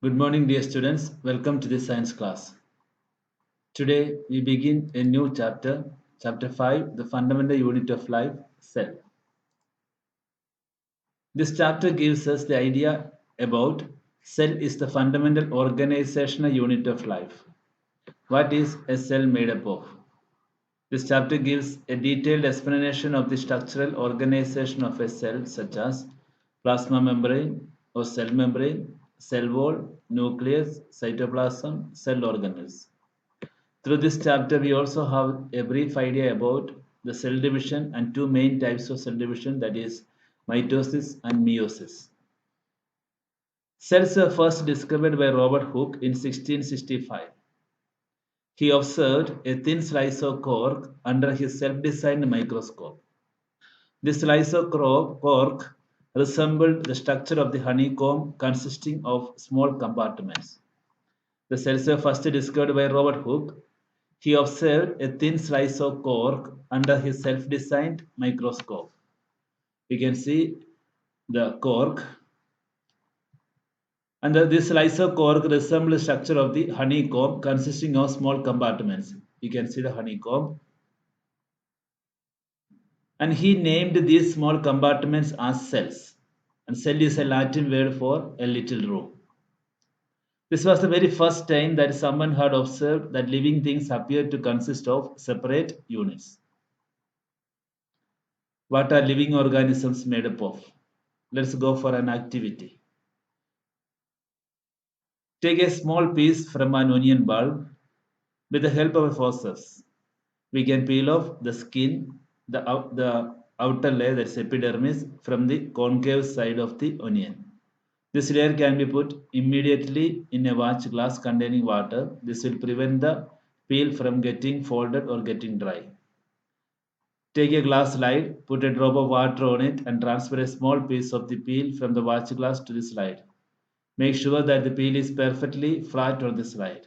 Good morning, dear students. Welcome to the science class. Today we begin a new chapter, chapter 5, the fundamental unit of life, cell. This chapter gives us the idea about cell is the fundamental organizational unit of life. What is a cell made up of? This chapter gives a detailed explanation of the structural organization of a cell, such as plasma membrane or cell membrane, cell wall, nucleus, cytoplasm, cell organelles. Through this chapter, we also have a brief idea about the cell division and two main types of cell division, that is mitosis and meiosis. Cells were first discovered by Robert Hooke in 1665. He observed a thin slice of cork under his self-designed microscope. This slice of cork resembled the structure of the honeycomb, consisting of small compartments. The cells were first discovered by Robert Hooke. He observed a thin slice of cork under his self-designed microscope. You can see the cork, and this slice of cork resembles the structure of the honeycomb, consisting of small compartments. You can see the honeycomb, and he named these small compartments as cells. And cell is a Latin word for a little room. This was the very first time that someone had observed that living things appear to consist of separate units. What are living organisms made up of? Let's go for an activity. Take a small piece from an onion bulb. With the help of a forceps, we can peel off the skin, the outer layer, that's epidermis, from the concave side of the onion. This layer can be put immediately in a watch glass containing water. This will prevent the peel from getting folded or getting dry. Take a glass slide, put a drop of water on it, and transfer a small piece of the peel from the watch glass to the slide. Make sure that the peel is perfectly flat on the slide.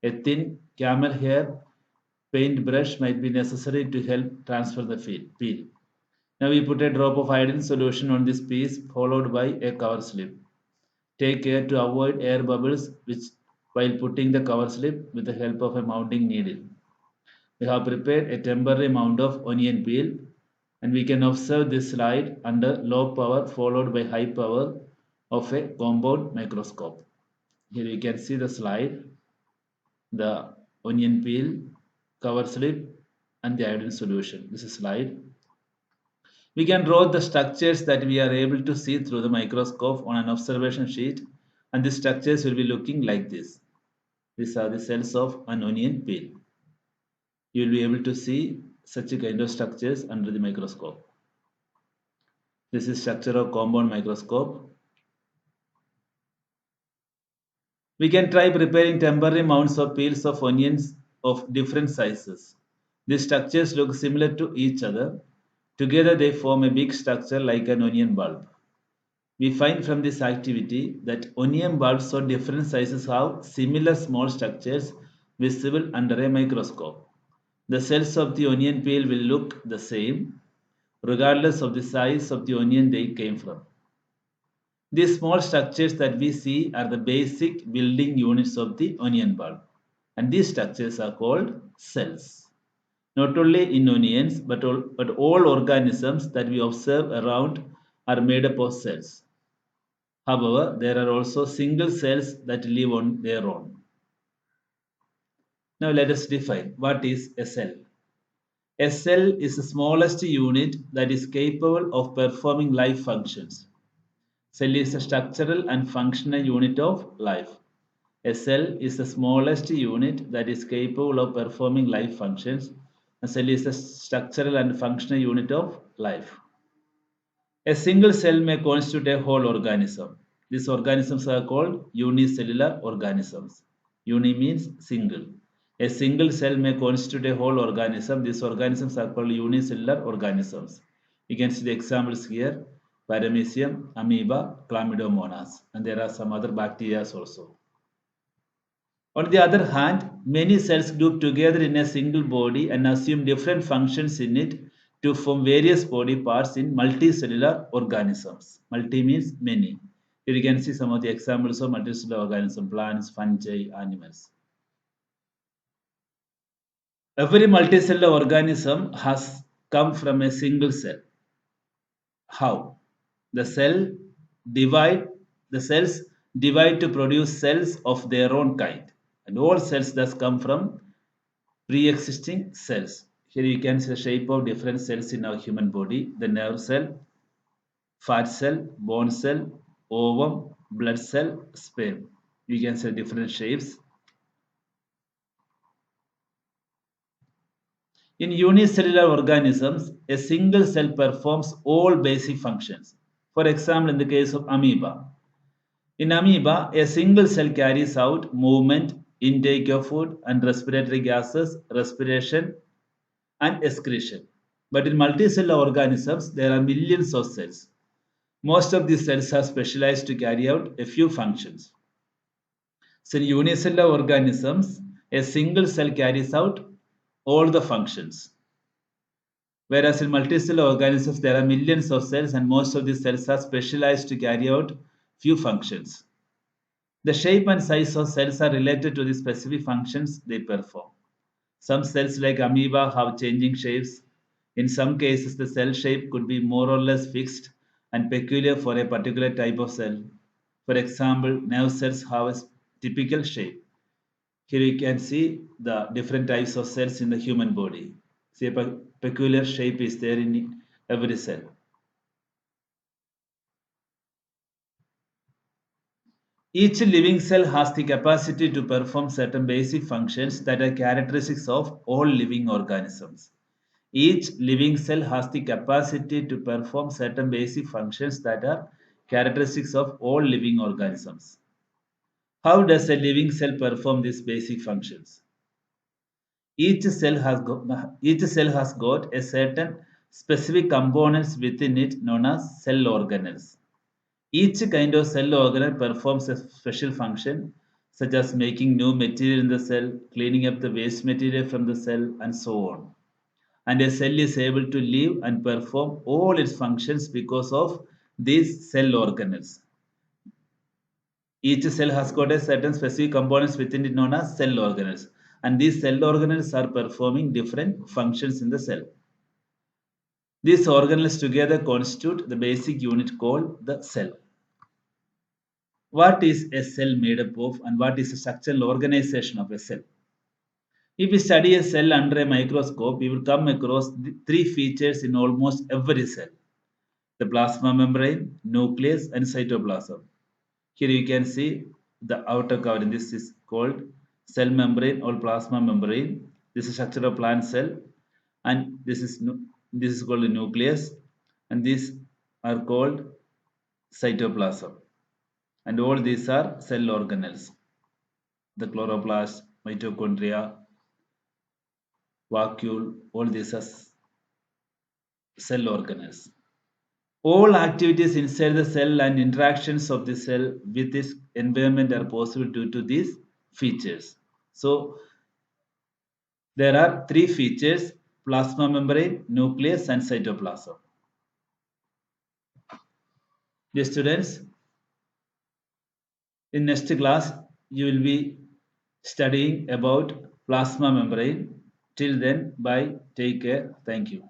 A thin camel hair paint brush might be necessary to help transfer the peel. Now we put a drop of iodine solution on this piece, followed by a cover slip. Take care to avoid air bubbles while putting the cover slip with the help of a mounting needle. We have prepared a temporary mount of onion peel, and we can observe this slide under low power followed by high power of a compound microscope. Here you can see the slide, the onion peel, cover slip, and the iodine solution. This is slide. We can draw the structures that we are able to see through the microscope on an observation sheet, and the structures will be looking like this. These are the cells of an onion peel. You will be able to see such a kind of structures under the microscope. This is structure of compound microscope. We can try preparing temporary mounts of peels of onions of different sizes. These structures look similar to each other. Together they form a big structure like an onion bulb. We find from this activity that onion bulbs of different sizes have similar small structures visible under a microscope. The cells of the onion peel will look the same regardless of the size of the onion they came from. These small structures that we see are the basic building units of the onion bulb, and these structures are called cells. Not only in onions, but all organisms that we observe around are made up of cells. However, there are also single cells that live on their own. Now let us define what is a cell. A cell is the smallest unit that is capable of performing life functions. Cell is a structural and functional unit of life. A cell is the smallest unit that is capable of performing life functions. A cell is a structural and functional unit of life. A single cell may constitute a whole organism. These organisms are called unicellular organisms. Uni means single. A single cell may constitute a whole organism. These organisms are called unicellular organisms. You can see the examples here: Paramecium, amoeba, chlamydomonas, and there are some other bacteria also. On the other hand, many cells group together in a single body and assume different functions in it to form various body parts in multicellular organisms. Multi means many. Here you can see some of the examples of multicellular organisms, plants, fungi, animals. Every multicellular organism has come from a single cell. How? The divide the cells divide to produce cells of their own kind, and all cells thus come from pre-existing cells. Here you can see the shape of different cells in our human body: the nerve cell, fat cell, bone cell, ovum, blood cell, sperm. You can see different shapes. In unicellular organisms, a single cell performs all basic functions. For example, in the case of amoeba. In amoeba, a single cell carries out movement, intake of food and respiratory gases, respiration, and excretion. But in multicellular organisms, there are millions of cells. Most of these cells are specialized to carry out a few functions. So in unicellular organisms, a single cell carries out all the functions. Whereas in multicellular organisms, there are millions of cells and most of these cells are specialized to carry out few functions. The shape and size of cells are related to the specific functions they perform. Some cells like amoeba have changing shapes. In some cases, the cell shape could be more or less fixed and peculiar for a particular type of cell. For example, nerve cells have a typical shape. Here you can see the different types of cells in the human body. See, a peculiar shape is there in every cell. Each living cell has the capacity to perform certain basic functions that are characteristics of all living organisms. Each living cell has the capacity to perform certain basic functions that are characteristics of all living organisms. How does a living cell perform these basic functions? Each cell has got a certain specific components within it known as cell organelles. Each kind of cell organelle performs a special function such as making new material in the cell, cleaning up the waste material from the cell, and so on. And a cell is able to live and perform all its functions because of these cell organelles. Each cell has got a certain specific components within it known as cell organelles, and these cell organelles are performing different functions in the cell. These organelles together constitute the basic unit called the cell. What is a cell made up of and what is the structural organization of a cell? If we study a cell under a microscope, we will come across the three features in almost every cell: the plasma membrane, nucleus, and cytoplasm. Here you can see the outer covering. This is called cell membrane or plasma membrane. This is structure of plant cell, and this is called the nucleus, and these are called cytoplasm. And all these are cell organelles. The chloroplast, mitochondria, vacuole, all these are cell organelles. All activities inside the cell and interactions of the cell with its environment are possible due to these features. So there are three features: plasma membrane, nucleus, and cytoplasm. Dear students, in next class you will be studying about plasma membrane. Till then, bye, take care, thank you.